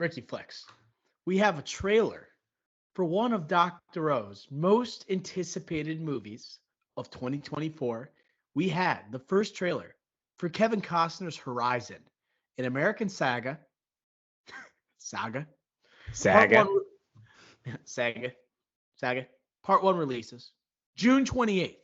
Ricky Flex, we have a trailer for one of Dr. O's most anticipated movies of 2024. We had the first trailer for Kevin Costner's Horizon, an American saga, part one, Saga. saga, saga, part one releases June 28th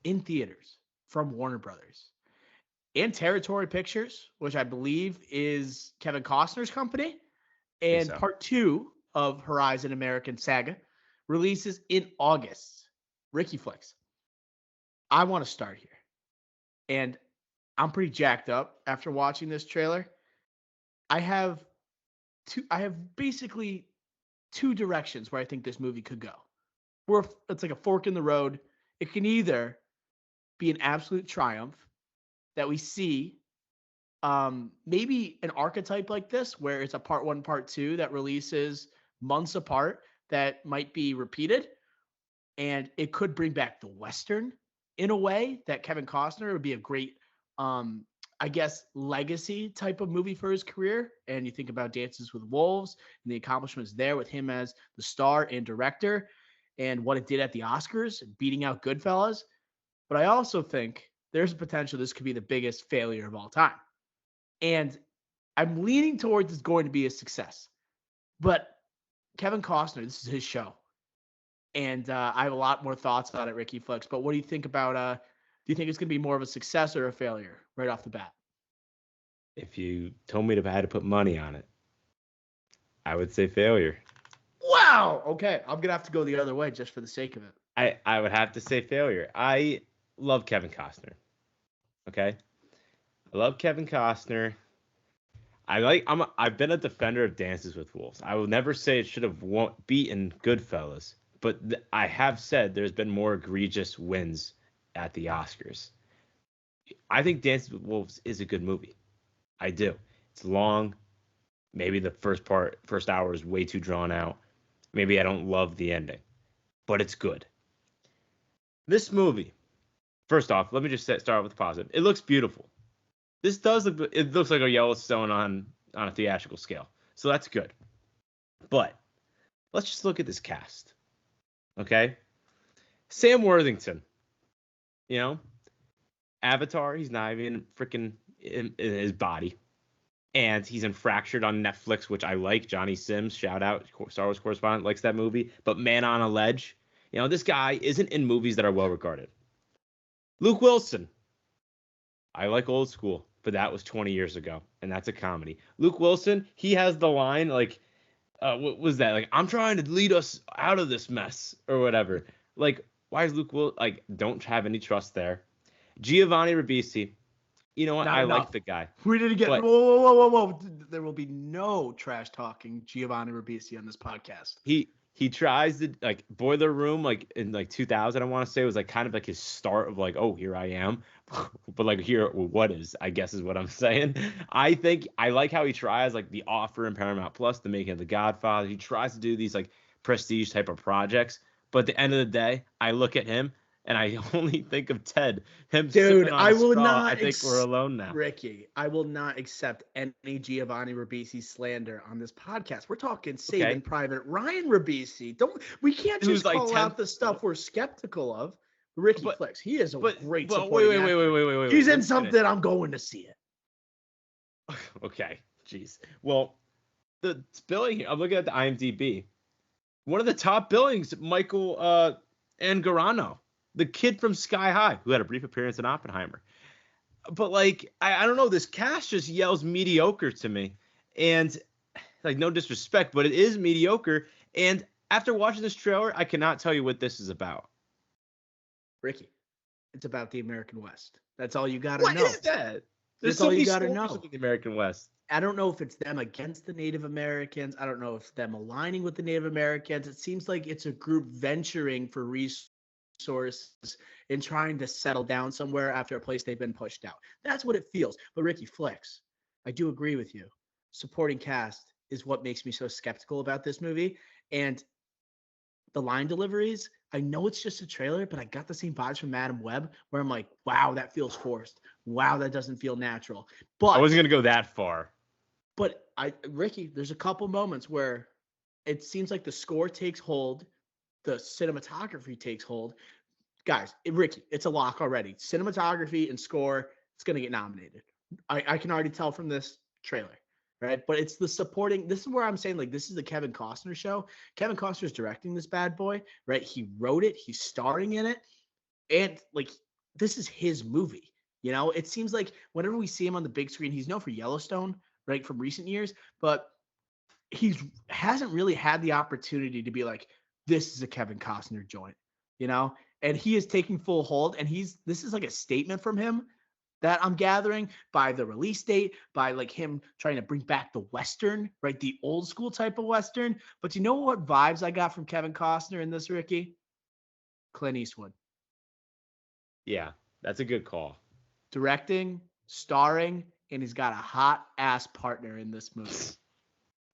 in theaters from Warner Brothers and Territory Pictures, which I believe is Kevin Costner's company. I think And so. part two of Horizon American Saga releases in August. Ricky Flex, I want to start here. And I'm pretty jacked up after watching this trailer. I have basically two directions where I think this movie could go. Where it's like a fork in the road. It can either be an absolute triumph that we see maybe an archetype like this where it's a part one, part two that releases months apart that might be repeated. And it could bring back the Western in a way that Kevin Costner would be a great, um, I guess, legacy type of movie for his career. And you think about Dances with Wolves and the accomplishments there with him as the star and director and what it did at the Oscars, beating out Goodfellas. But I also think there's a potential this could be the biggest failure of all time. And I'm leaning towards it's going to be a success. But Kevin Costner, this is his show. And I have a lot more thoughts on it, Ricky Flex. But what do you think about do you think it's going to be more of a success or a failure right off the bat? If you told me to I had to put money on it, I would say failure. Wow. Okay. I'm going to have to go the other way just for the sake of it. I would have to say failure. I love Kevin Costner. Okay? I love Kevin Costner. I've been a defender of Dances with Wolves. I will never say it should have beaten Goodfellas, but I have said there's been more egregious wins at the Oscars. I think Dances with Wolves is a good movie. I do. It's long. Maybe the first hour is way too drawn out. Maybe I don't love the ending, but it's good. This movie, first off, let me just start with the positive. It looks beautiful. This does look. It looks like a Yellowstone on a theatrical scale, so that's good. But let's just look at this cast, okay? Sam Worthington, you know, Avatar. He's not even freaking in his body, and he's in Fractured on Netflix, which I like. Johnny Sims, shout out, Star Wars correspondent, likes that movie. But Man on a Ledge, this guy isn't in movies that are well regarded. Luke Wilson. I like Old School, but that was 20 years ago, and that's a comedy. Luke Wilson, he has the line like, what was that? Like, I'm trying to lead us out of this mess or whatever. Like, why is Luke Wilson, like, don't have any trust there. Giovanni Ribisi, you know what? Not I enough. like the guy. We didn't get. Whoa. There will be no trash talking Giovanni Ribisi on this podcast. He tries to, like, Boiler Room, like in like 2000, I want to say, was like kind of like his start of like, oh, here I am. But like, here, what is, I guess is what I'm saying. I think I like how he tries, like, The Offer and Paramount Plus, The Making of the Godfather. He tries to do these like prestige type of projects, but at the end of the day, I look at him and I only think of Ted. Him Dude, sipping on I a will straw. not. I think we're alone now. Ricky, I will not accept any Giovanni Ribisi slander on this podcast. We're talking Saving Okay. Private Ryan Ribisi. We can't Who's just like call 10th out the stuff we're skeptical of. Ricky But- Flex, he is a great But supporting actor. wait. He's Let in me finish. something. I'm going to see it. Okay, jeez. Well, the billing here, I'm looking at the IMDb. One of the top billings, Michael Angarano, the kid from Sky High, who had a brief appearance in Oppenheimer. But like, I don't know, this cast just yells mediocre to me. And like, no disrespect, but it is mediocre. And after watching this trailer, I cannot tell you what this is about. Ricky, it's about the American West. That's all you got to What know. is that? There's That's so all many you gotta stories know. of the American West. I don't know if it's them against the Native Americans. I don't know if them aligning with the Native Americans. It seems like it's a group venturing for resources and trying to settle down somewhere after a place they've been pushed out. That's what it feels. But Ricky Flex, I do agree with you. Supporting cast is what makes me so skeptical about this movie. And the line deliveries, I know it's just a trailer, but I got the same vibes from Madam Web where I'm like, wow, that feels forced. Wow, that doesn't feel natural. But I wasn't going to go that far. But Ricky, there's a couple moments where it seems like the score takes hold, the cinematography takes hold. Guys, Ricky, it's a lock already. Cinematography and score, it's going to get nominated. I can already tell from this trailer, right? But it's the supporting. This is where I'm saying, like, this is the Kevin Costner show. Kevin Costner's directing this bad boy, right? He wrote it, he's starring in it, and like, this is his movie. It seems like whenever we see him on the big screen, he's known for Yellowstone, right, from recent years, but he's hasn't really had the opportunity to be like, this is a Kevin Costner joint, and he is taking full hold. And this is like a statement from him that I'm gathering by the release date, by like him trying to bring back the Western, right? The old school type of Western. But you know what vibes I got from Kevin Costner in this, Ricky? Clint Eastwood. Yeah, that's a good call. Directing, starring, and he's got a hot ass partner in this movie.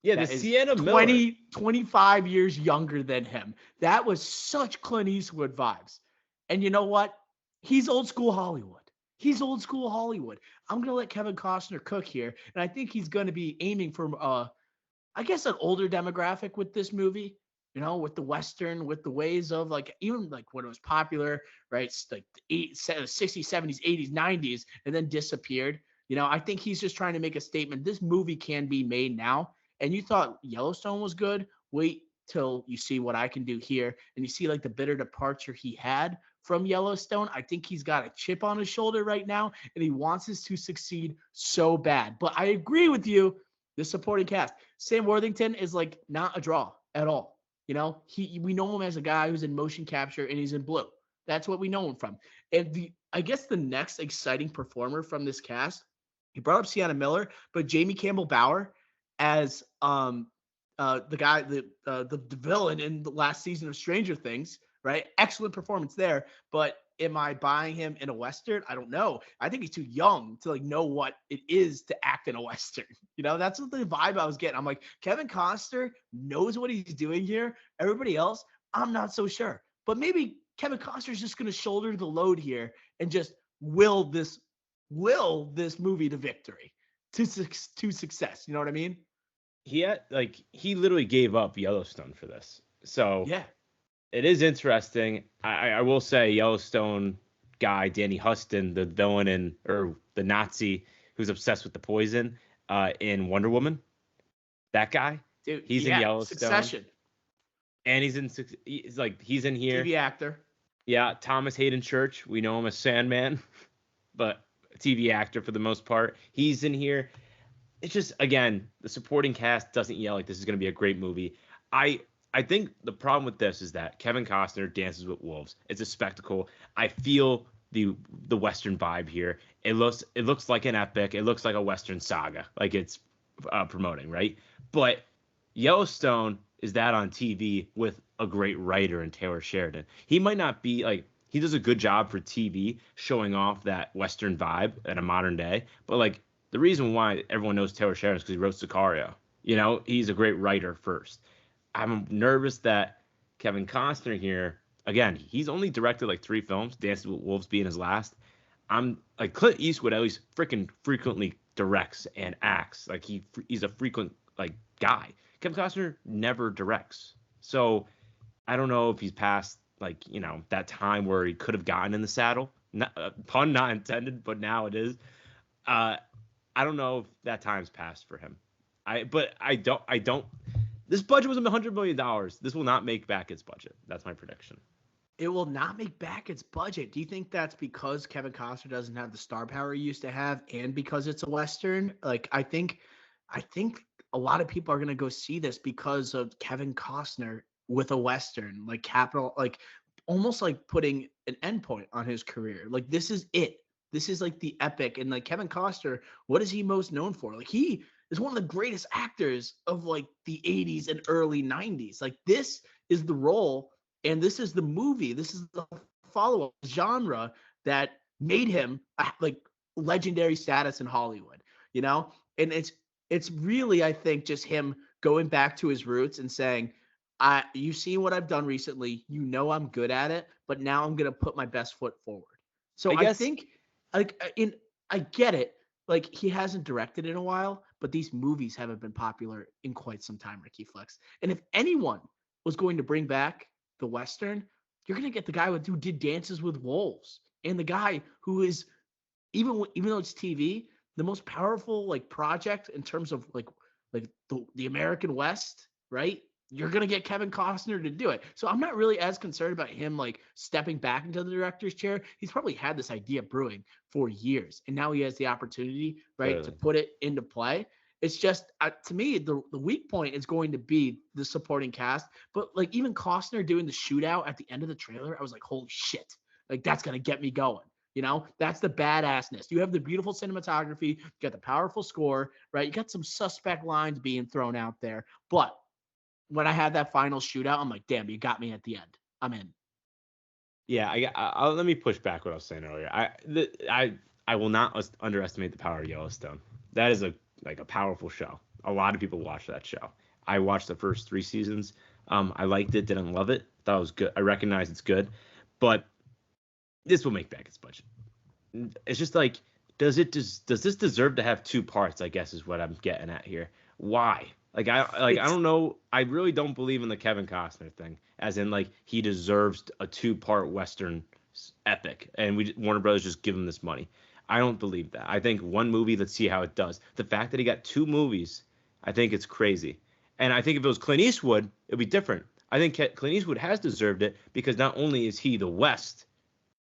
Yeah, the Sienna Miller. 25 years younger than him. That was such Clint Eastwood vibes. And you know what? He's old school Hollywood. He's old school Hollywood. I'm going to let Kevin Costner cook here. And I think he's going to be aiming for, I guess, an older demographic with this movie, with the Western, with the ways of like, even like when it was popular, right? Like the 60s, 70s, 80s, 90s, and then disappeared. I think he's just trying to make a statement. This movie can be made now. And you thought Yellowstone was good. Wait till you see what I can do here. And you see like the bitter departure he had from Yellowstone. I think he's got a chip on his shoulder right now, and he wants this to succeed so bad. But I agree with you. The supporting cast, Sam Worthington is like not a draw at all. We know him as a guy who's in motion capture and he's in Blue. That's what we know him from. And I guess the next exciting performer from this cast, he brought up Sienna Miller, but Jamie Campbell Bower as the guy, the villain in the last season of Stranger Things, right? Excellent performance there. But am I buying him in a Western? I don't know. I think he's too young to like know what it is to act in a Western. That's what the vibe I was getting. I'm like, Kevin Costner knows what he's doing here. Everybody else, I'm not so sure. But maybe Kevin Costner's just going to shoulder the load here and just will this movie to victory, to success. You know what I mean? He literally gave up Yellowstone for this. So yeah, it is interesting. I will say Yellowstone guy Danny Huston, the villain or the Nazi who's obsessed with the poison in Wonder Woman. That guy, dude, he's in Yellowstone. Succession. And he's in here. TV actor. Yeah, Thomas Hayden Church. We know him as Sandman, but a TV actor for the most part. He's in here. It's just, again, the supporting cast doesn't yell like this is going to be a great movie. I think the problem with this is that Kevin Costner dances with wolves. It's a spectacle. I feel the Western vibe here. It looks like an epic. It looks like a Western saga, like it's promoting, right? But Yellowstone is that on TV with a great writer in Taylor Sheridan. He might not be like, he does a good job for TV showing off that Western vibe in a modern day, but like, the reason why everyone knows Taylor Sheridan is because he wrote Sicario. He's a great writer first. I'm nervous that Kevin Costner here, again, he's only directed like 3 films, Dances with Wolves being his last. I'm like, Clint Eastwood at least frequently directs and acts. Like he's a frequent like guy. Kevin Costner never directs. So I don't know if he's past like, that time where he could have gotten in the saddle. Pun not intended, but now it is. I don't know if that time's passed for him. I don't. This budget was $100 million. This will not make back its budget. That's my prediction. It will not make back its budget. Do you think that's because Kevin Costner doesn't have the star power he used to have, and because it's a Western? Like, I think a lot of people are gonna go see this because of Kevin Costner with a Western, like capital, like almost like putting an endpoint on his career. Like, this is it. This is like the epic. And like Kevin Costner, what is he most known for? Like, he is one of the greatest actors of like the 80s and early 90s. Like, this is the role and this is the movie. This is the follow-up genre that made him like legendary status in Hollywood, And it's really, I think, just him going back to his roots and saying, you see what I've done recently. I'm good at it, but now I'm going to put my best foot forward. So I think, like, I get it. Like, he hasn't directed in a while, but these movies haven't been popular in quite some time, Ricky Flex. And if anyone was going to bring back the Western, you're going to get the guy who did Dances with Wolves and the guy who is, even though it's TV, the most powerful like project in terms of like the American West, right? You're gonna get Kevin Costner to do it. So I'm not really as concerned about him like stepping back into the director's chair. He's probably had this idea brewing for years, and now he has the opportunity, right, to put it into play. It's just to me, the weak point is going to be the supporting cast. But like even Costner doing the shootout at the end of the trailer, I was like, holy shit, like that's gonna get me going. You know, that's the badassness. You have the beautiful cinematography, you got the powerful score, right? You got some suspect lines being thrown out there. But when I had that final shootout, I'm like, damn, you got me at the end. I'm in. Yeah, I'll let me push back what I was saying earlier. I will not underestimate the power of Yellowstone. That is a powerful show. A lot of people watch that show. I watched the first 3 seasons. I liked it, didn't love it. Thought it was good. I recognize it's good, but this will make back its budget. It's just like, does this deserve to have 2 parts? I guess is what I'm getting at here. Why? I don't know. I really don't believe in the Kevin Costner thing, as in like he deserves a 2-part Western epic, and Warner Brothers just give him this money. I don't believe that. I think one movie, let's see how it does. The fact that he got 2 movies, I think it's crazy. And I think if it was Clint Eastwood, it'd be different. I think Clint Eastwood has deserved it because not only is he the West,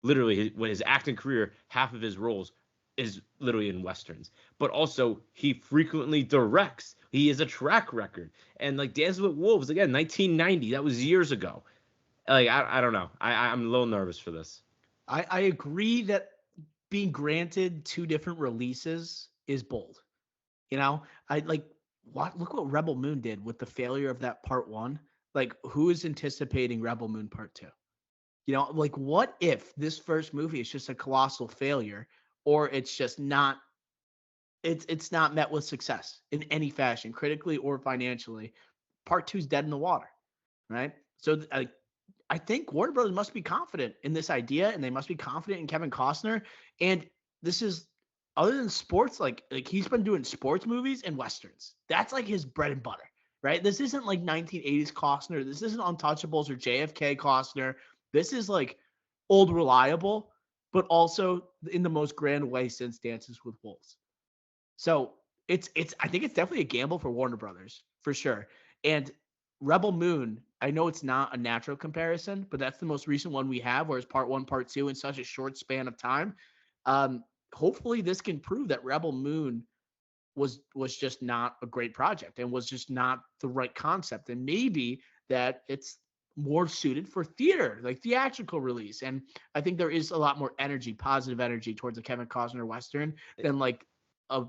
literally his acting career, half of his roles is literally in Westerns, but also he frequently directs. He is a track record. And like Dances with Wolves, again, 1990, that was years ago. Like, I don't know. I'm a little nervous for this. I agree that being granted 2 different releases is bold. You know, I like look what Rebel Moon did with the failure of that part 1. Like, who is anticipating Rebel Moon part 2? You know, like what if this first movie is just a colossal failure, or it's just not it's not met with success in any fashion, critically or financially? Part 2's dead in the water, right? So I think Warner Brothers must be confident in this idea, and they must be confident in Kevin Costner. And this is, other than sports, like he's been doing sports movies and westerns. That's like his bread and butter, right? This isn't like 1980s Costner. This isn't Untouchables or JFK Costner. This is like old reliable, but also in the most grand way since Dances with Wolves. So it's I think it's definitely a gamble for Warner Brothers for sure. And Rebel Moon, I know it's not a natural comparison, but that's the most recent one we have, whereas part 1, part 2 in such a short span of time. Hopefully this can prove that Rebel Moon was just not a great project and was just not the right concept. And maybe that it's more suited for theater, like theatrical release. And I think there is a lot more energy, positive energy towards a Kevin Costner Western than like a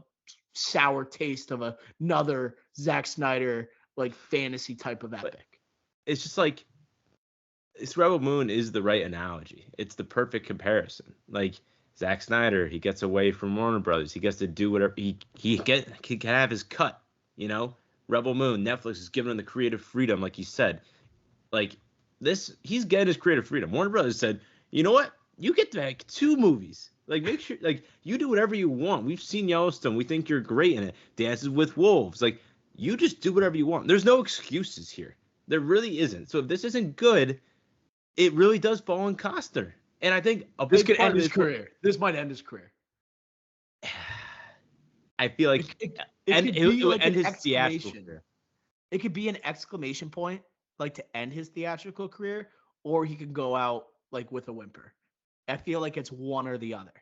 sour taste of another Zack Snyder like fantasy type of epic. It's just like, this Rebel Moon is the right analogy. It's the perfect comparison. Like Zack Snyder, he gets away from Warner Brothers. He gets to do whatever he can have his cut. You know, Rebel Moon, Netflix is giving him the creative freedom, like you said. Like this, he's getting his creative freedom. Warner Brothers said, you know what? You get to make 2 movies. Like, make sure, like, you do whatever you want. We've seen Yellowstone. We think you're great in it. Dances with Wolves. Like, you just do whatever you want. There's no excuses here. There really isn't. So if this isn't good, it really does fall on Costner. And I think this could end his career. This might end his career. I feel like it could be like end an his theatrical career. It could be an exclamation point, like to end his theatrical career, or he could go out like with a whimper. I feel like it's one or the other.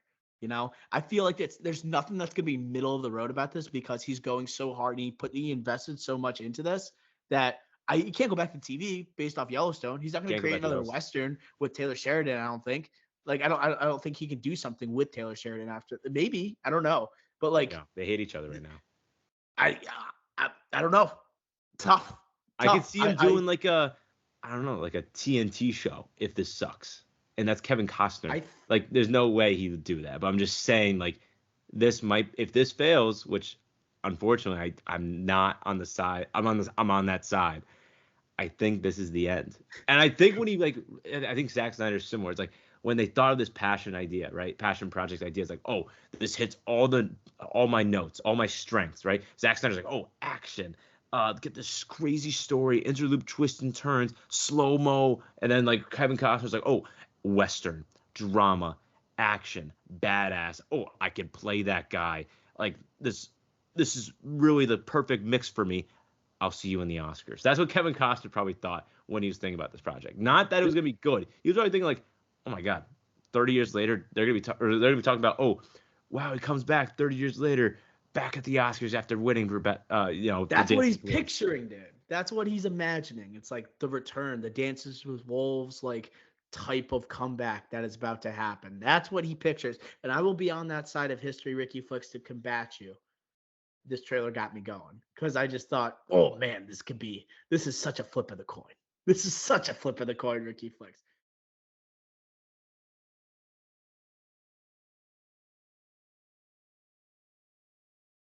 You know, I feel like there's nothing that's gonna be middle of the road about this because he's going so hard and he invested so much into this that he can't go back to TV based off Yellowstone. He's not going to create another Western with Taylor Sheridan. I don't think. Like I don't think he can do something with Taylor Sheridan after. Maybe, I don't know. But like, yeah, they hate each other right now. I don't know. Tough. I could see him doing like a TNT show if this sucks. And that's Kevin Costner. Like, there's no way he would do that. But I'm just saying, like, if this fails, which unfortunately I'm not on the side. I'm on that side. I think this is the end. And I think when I think Zack Snyder's similar. It's like, when they thought of this passion idea, right? Passion project idea is like, oh, this hits all my notes, all my strengths, right? Zack Snyder's like, oh, action. Get this crazy story, interloop twists and turns, slow mo, and then like Kevin Costner's like, oh, western, drama, action, badass. Oh, I can play that guy. Like this is really the perfect mix for me. I'll see you in the Oscars. That's what Kevin Costner probably thought when he was thinking about this project. Not that it was gonna be good. He was probably thinking like, oh my god, 30 years later they're gonna be talking about, oh, wow, he comes back 30 years later, back at the Oscars after winning for That's what he's picturing, dude. That's what he's imagining. It's like the return, the Dances with Wolves, like type of comeback that is about to happen. That's what he pictures. And I will be on that side of history, Ricky Flicks, to combat you. This trailer got me going because I just thought, oh man, this is such a flip of the coin. This is such a flip of the coin, Ricky Flicks.